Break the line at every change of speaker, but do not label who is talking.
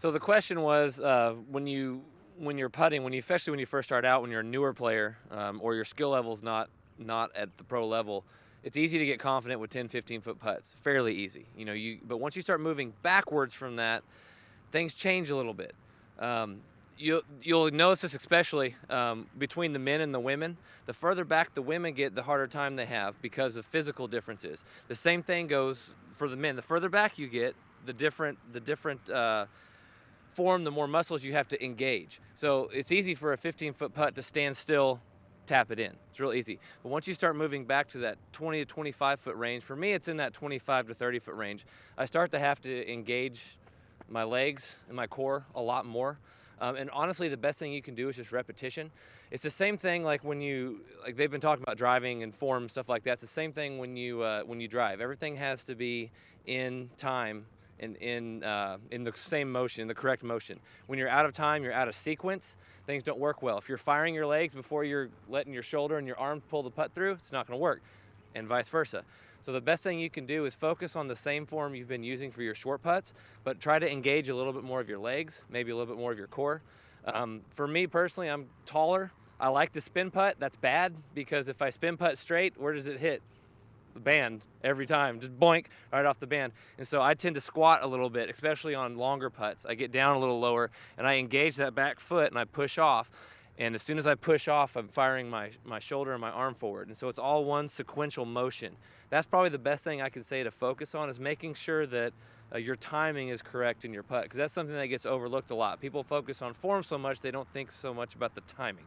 So the question was, when you're putting, especially when you first start out, when you're a newer player, or your skill level's not at the pro level, it's easy to get confident with 10, 15-foot putts. Fairly easy, but once you start moving backwards from that, things change a little bit. You'll notice this especially between the men and the women. The further back the women get, the harder time they have because of physical differences. The same thing goes for the men. The further back you get, the different form, the more muscles you have to engage. So it's easy for a 15-foot putt to stand still, tap it in. It's real easy. But once you start moving back to that 20 to 25-foot range, for me it's in that 25 to 30-foot range, I start to have to engage my legs and my core a lot more. And honestly, the best thing you can do is just repetition. It's the same thing like like they've been talking about driving and form, stuff like that. It's the same thing when you drive. Everything has to be in time and in the same motion, the correct motion. When you're out of time, you're out of sequence, things don't work well. If you're firing your legs before you're letting your shoulder and your arm pull the putt through, it's not going to work, and vice versa. So the best thing you can do is focus on the same form you've been using for your short putts, but try to engage a little bit more of your legs, maybe a little bit more of your core. For me personally, I'm taller. I like to spin putt. That's bad because if I spin putt straight, where does it hit? The band every time, just boink right off the band. And so I tend to squat a little bit, especially on longer putts. I get down a little lower and I engage that back foot and I push off. And as soon as I push off, I'm firing my shoulder and my arm forward. And so it's all one sequential motion. That's probably the best thing I can say to focus on, is making sure that your timing is correct in your putt, because that's something that gets overlooked a lot. People focus on form so much, they don't think so much about the timing.